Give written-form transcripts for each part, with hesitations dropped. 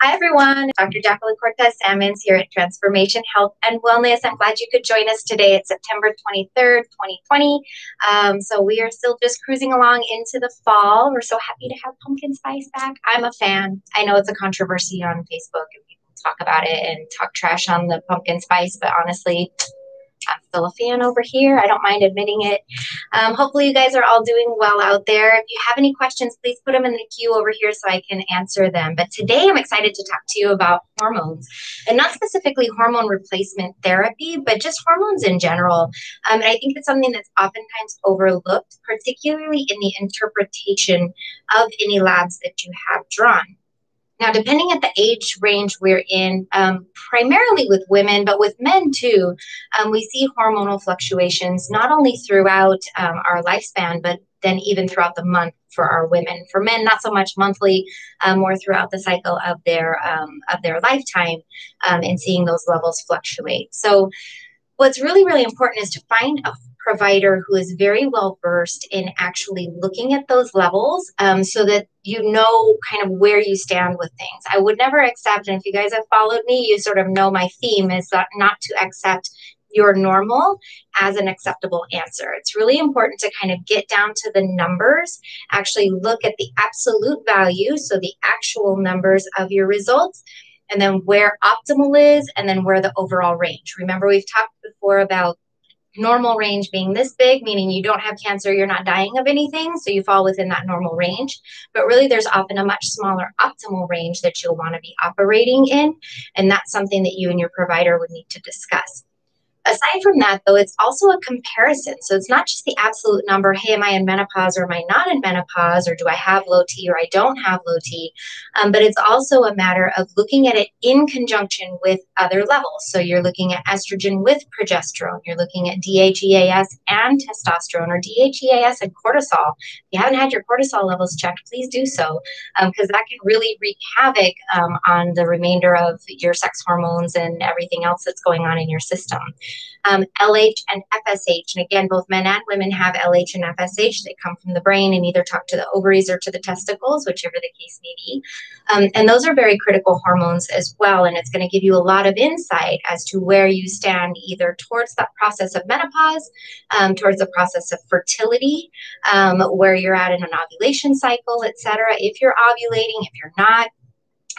Hi, everyone. Dr. Jacqueline Cortez Salmons here at Transformation Health and Wellness. I'm glad you could join us today. It's September 23rd, 2020. So we are still just cruising along into the fall. We're so happy to have pumpkin spice back. I'm a fan. I know it's a controversy on Facebook and people talk about it and talk trash on the pumpkin spice, but honestly, I'm still a fan over here. I don't mind admitting it. Hopefully you guys are all doing well out there. If you have any questions, please put them in the queue over here so I can answer them. But today I'm excited to talk to you about hormones, and not specifically hormone replacement therapy, but just hormones in general. And I think it's something that's oftentimes overlooked, particularly in the interpretation of any labs that you have drawn. Now, depending at the age range we're in, primarily with women, but with men too, we see hormonal fluctuations not only throughout our lifespan, but then even throughout the month for our women. For men, not so much monthly, more throughout the cycle of their lifetime, and seeing those levels fluctuate. So what's really, really important is to find a provider who is very well versed in actually looking at those levels, so that you know kind of where you stand with things. I would never accept, and if you guys have followed me, you sort of know my theme is not to accept your normal as an acceptable answer. It's really important to kind of get down to the numbers, actually look at the absolute value, so the actual numbers of your results, and then where optimal is, and then where the overall range. Remember, we've talked before about normal range being this big, meaning you don't have cancer, you're not dying of anything, so you fall within that normal range. But really, there's often a much smaller optimal range that you'll want to be operating in, and that's something that you and your provider would need to discuss. Aside from that, though, it's also a comparison. So it's not just the absolute number, hey, am I in menopause or am I not in menopause, or do I have low T or I don't have low T? But it's also a matter of looking at it in conjunction with other levels. So you're looking at estrogen with progesterone. You're looking at DHEAS and testosterone, or DHEAS and cortisol. If you haven't had your cortisol levels checked, please do so, because that can really wreak havoc on the remainder of your sex hormones and everything else that's going on in your system. LH and FSH. And again, both men and women have LH and FSH. They come from the brain and either talk to the ovaries or to the testicles, whichever the case may be. And those are very critical hormones as well. And it's going to give you a lot of insight as to where you stand, either towards that process of menopause, towards the process of fertility, where you're at in an ovulation cycle, etc. If you're ovulating, if you're not.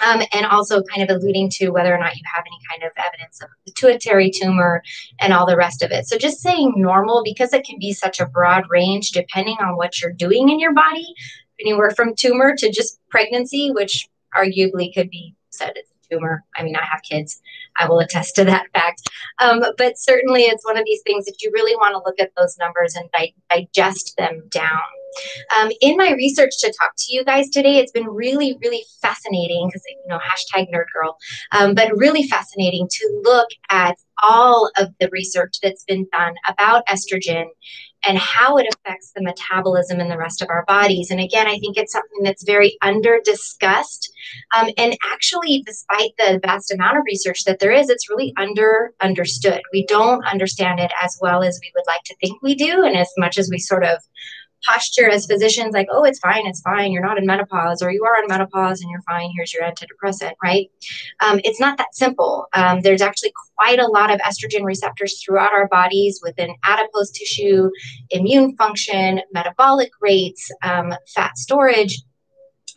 And also kind of alluding to whether or not you have any kind of evidence of pituitary tumor and all the rest of it. So just saying normal, because it can be such a broad range depending on what you're doing in your body, anywhere from tumor to just pregnancy, which arguably could be said it's a tumor. I mean, I have kids. I will attest to that fact. But certainly it's one of these things that you really want to look at those numbers and digest them down. In my research to talk to you guys today, it's been really, really fascinating because, hashtag nerd girl, but really fascinating to look at all of the research that's been done about estrogen and how it affects the metabolism in the rest of our bodies. And again, I think it's something that's very under-discussed. And actually, despite the vast amount of research that there is, it's really understood. We don't understand it as well as we would like to think we do. And as much as we sort of posture as physicians like, oh, it's fine, you're not in menopause, or you are in menopause and you're fine, here's your antidepressant, right? It's not that simple. There's actually quite a lot of estrogen receptors throughout our bodies within adipose tissue, immune function, metabolic rates, fat storage,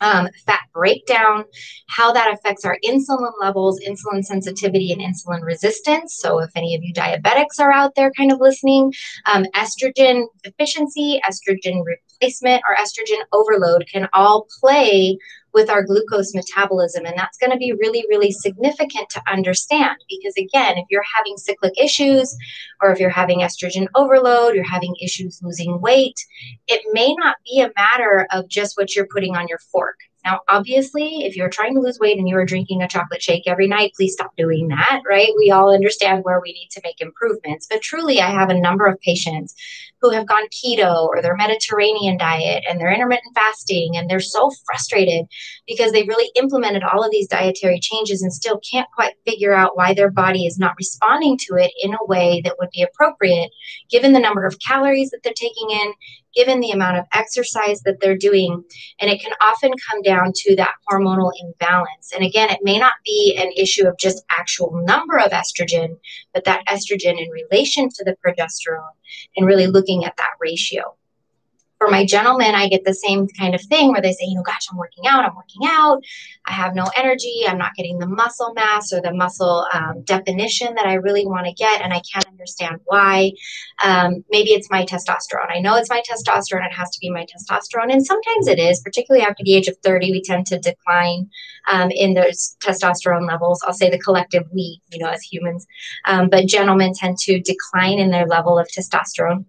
fat breakdown, how that affects our insulin levels, insulin sensitivity, and insulin resistance. So if any of you diabetics are out there kind of listening, estrogen deficiency, estrogen replacement, or estrogen overload can all play with our glucose metabolism. And that's going to be really, really significant to understand, because again, if you're having cyclic issues, or if you're having estrogen overload, you're having issues losing weight, it may not be a matter of just what you're putting on your fork. Now, obviously, if you're trying to lose weight and you are drinking a chocolate shake every night, please stop doing that, right? We all understand where we need to make improvements. But truly, I have a number of patients who have gone keto or their Mediterranean diet and their intermittent fasting, and they're so frustrated because they've really implemented all of these dietary changes and still can't quite figure out why their body is not responding to it in a way that would be appropriate, given the number of calories that they're taking in, given the amount of exercise that they're doing. And it can often come down to that hormonal imbalance. And again, it may not be an issue of just actual number of estrogen, but that estrogen in relation to the progesterone, and really looking at that ratio. For my gentlemen, I get the same kind of thing where they say, gosh, I'm working out. I have no energy. I'm not getting the muscle mass or the muscle definition that I really want to get, and I can't understand why. Maybe it's my testosterone. I know it's my testosterone. It has to be my testosterone, and sometimes it is, particularly after the age of 30, we tend to decline in those testosterone levels. I'll say the collective we, as humans, but gentlemen tend to decline in their level of testosterone.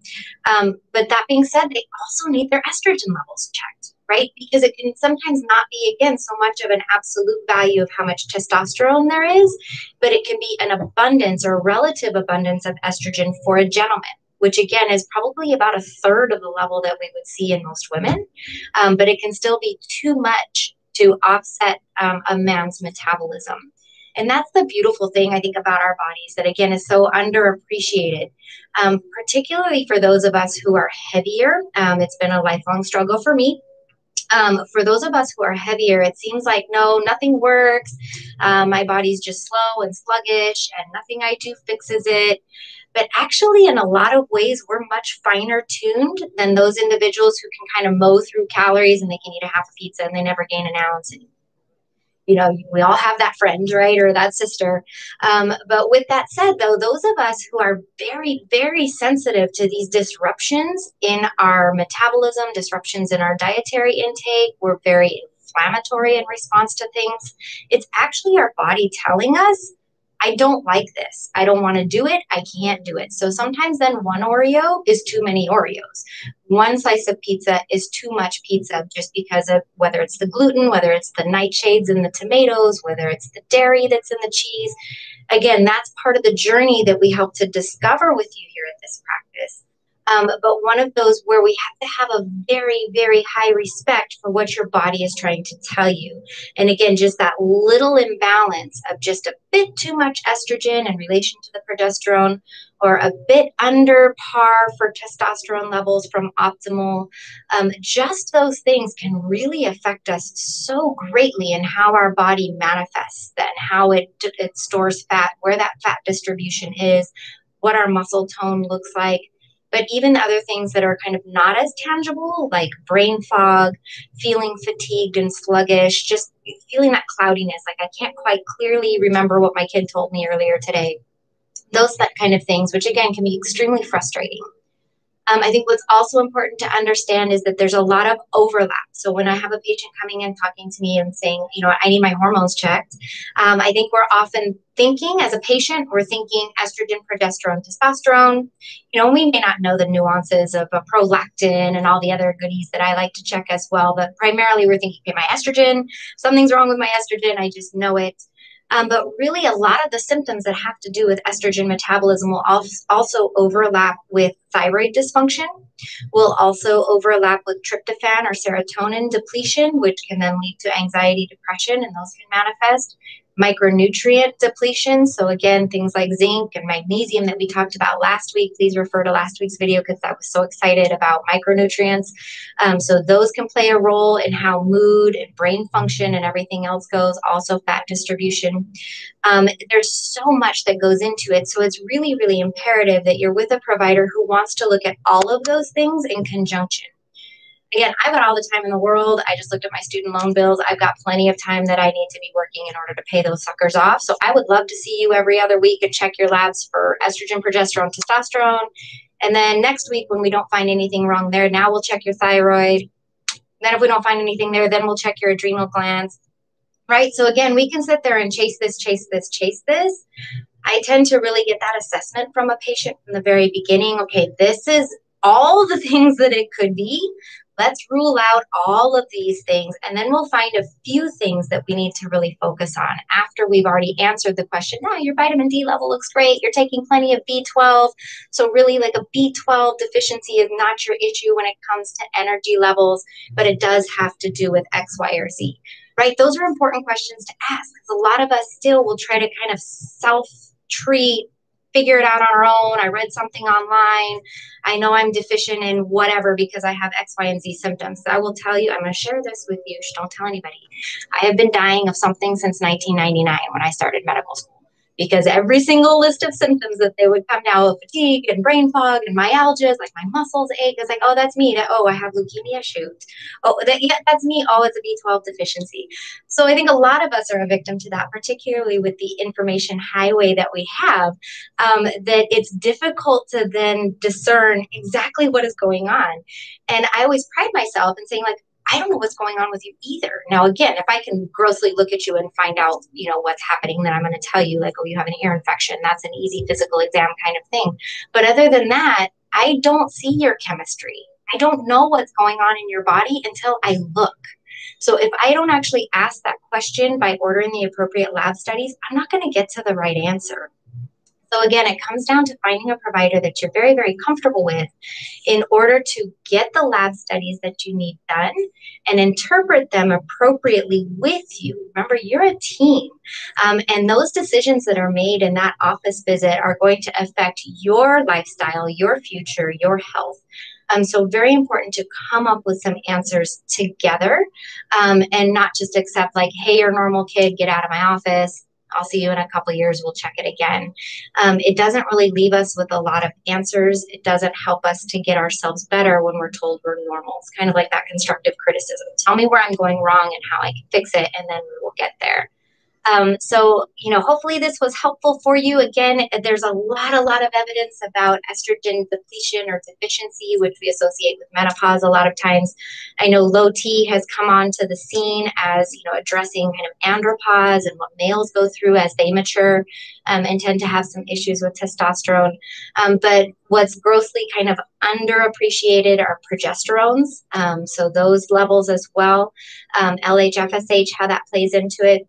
But that being said, they also need their estrogen levels checked, right? Because it can sometimes not be, again, so much of an absolute value of how much testosterone there is, but it can be an abundance or a relative abundance of estrogen for a gentleman, which again is probably about a third of the level that we would see in most women. But it can still be too much to offset a man's metabolism. And that's the beautiful thing, I think, about our bodies that, again, is so underappreciated, particularly for those of us who are heavier. It's been a lifelong struggle for me. For those of us who are heavier, it seems like, no, nothing works. My body's just slow and sluggish, and nothing I do fixes it. But actually, in a lot of ways, we're much finer tuned than those individuals who can kind of mow through calories and they can eat a half a pizza and they never gain an ounce. And we all have that friend, right? Or that sister. But with that said, though, those of us who are very, very sensitive to these disruptions in our metabolism, disruptions in our dietary intake, we're very inflammatory in response to things. It's actually our body telling us, I don't like this. I don't want to do it. I can't do it. So sometimes then one Oreo is too many Oreos. One slice of pizza is too much pizza, just because of whether it's the gluten, whether it's the nightshades in the tomatoes, whether it's the dairy that's in the cheese. Again, that's part of the journey that we help to discover with you here at this practice. But one of those where we have to have a very, very high respect for what your body is trying to tell you. And again, just that little imbalance of just a bit too much estrogen in relation to the progesterone, or a bit under par for testosterone levels from optimal, just those things can really affect us so greatly in how our body manifests, and how it stores fat, where that fat distribution is, what our muscle tone looks like. But even other things that are kind of not as tangible, like brain fog, feeling fatigued and sluggish, just feeling that cloudiness, like I can't quite clearly remember what my kid told me earlier today. Those that kind of things, which again can be extremely frustrating. I think what's also important to understand is that there's a lot of overlap. So when I have a patient coming in talking to me and saying, I need my hormones checked, I think we're often thinking, as a patient, we're thinking estrogen, progesterone, testosterone. We may not know the nuances of a prolactin and all the other goodies that I like to check as well, but primarily we're thinking, okay, my estrogen, something's wrong with my estrogen, I just know it. But really, a lot of the symptoms that have to do with estrogen metabolism will also overlap with thyroid dysfunction, will also overlap with tryptophan or serotonin depletion, which can then lead to anxiety, depression, and those can manifest. Micronutrient depletion. So again, things like zinc and magnesium that we talked about last week. Please refer to last week's video because I was so excited about micronutrients. So those can play a role in how mood and brain function and everything else goes. Also fat distribution. There's so much that goes into it. So it's really, really imperative that you're with a provider who wants to look at all of those things in conjunction. Again, I've got all the time in the world. I just looked at my student loan bills. I've got plenty of time that I need to be working in order to pay those suckers off. So I would love to see you every other week and check your labs for estrogen, progesterone, testosterone. And then next week, when we don't find anything wrong there, now we'll check your thyroid. Then if we don't find anything there, then we'll check your adrenal glands, right? So again, we can sit there and chase this, chase this, chase this. I tend to really get that assessment from a patient from the very beginning. Okay, this is all the things that it could be. Let's rule out all of these things, and then we'll find a few things that we need to really focus on after we've already answered the question. No, your vitamin D level looks great. You're taking plenty of B12. So really, like, a B12 deficiency is not your issue when it comes to energy levels, but it does have to do with X, Y, or Z, right? Those are important questions to ask, because a lot of us still will try to kind of self-treat figure it out on our own. I read something online. I know I'm deficient in whatever because I have X, Y, and Z symptoms. I will tell you, I'm going to share this with you. Don't tell anybody. I have been dying of something since 1999 when I started medical school. Because every single list of symptoms that they would come down with, fatigue and brain fog and myalgias, like my muscles ache, it's like, oh, that's me. Oh, I have leukemia, shoot. Oh, yeah, that's me. Oh, it's a B12 deficiency. So I think a lot of us are a victim to that, particularly with the information highway that we have, that it's difficult to then discern exactly what is going on. And I always pride myself in saying, like, I don't know what's going on with you either. Now, again, if I can grossly look at you and find out, what's happening, then I'm going to tell you, like, oh, you have an ear infection. That's an easy physical exam kind of thing. But other than that, I don't see your chemistry. I don't know what's going on in your body until I look. So if I don't actually ask that question by ordering the appropriate lab studies, I'm not going to get to the right answer. So again, it comes down to finding a provider that you're very, very comfortable with in order to get the lab studies that you need done and interpret them appropriately with you. Remember, you're a team. And those decisions that are made in that office visit are going to affect your lifestyle, your future, your health. So very important to come up with some answers together and not just accept like, hey, you're a normal kid, get out of my office. I'll see you in a couple of years. We'll check it again. It doesn't really leave us with a lot of answers. It doesn't help us to get ourselves better when we're told we're normal. It's kind of like that constructive criticism. Tell me where I'm going wrong and how I can fix it, and then we will get there. So, hopefully this was helpful for you. Again, there's a lot of evidence about estrogen depletion or deficiency, which we associate with menopause a lot of times. I know low T has come onto the scene as, addressing kind of andropause and what males go through as they mature and tend to have some issues with testosterone. But what's grossly kind of underappreciated are progesterones. So those levels as well. LH-FSH, how that plays into it.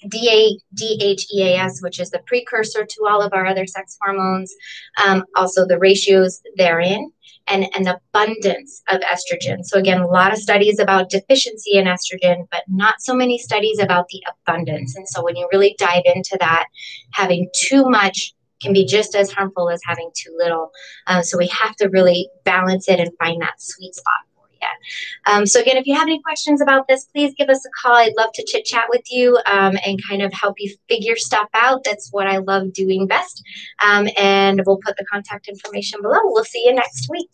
DHEAS, which is the precursor to all of our other sex hormones, also the ratios therein, and the abundance of estrogen. So again, a lot of studies about deficiency in estrogen, but not so many studies about the abundance. And so when you really dive into that, having too much can be just as harmful as having too little. So we have to really balance it and find that sweet spot. So again, if you have any questions about this, please give us a call. I'd love to chit chat with you and kind of help you figure stuff out. That's what I love doing best. And we'll put the contact information below. We'll see you next week.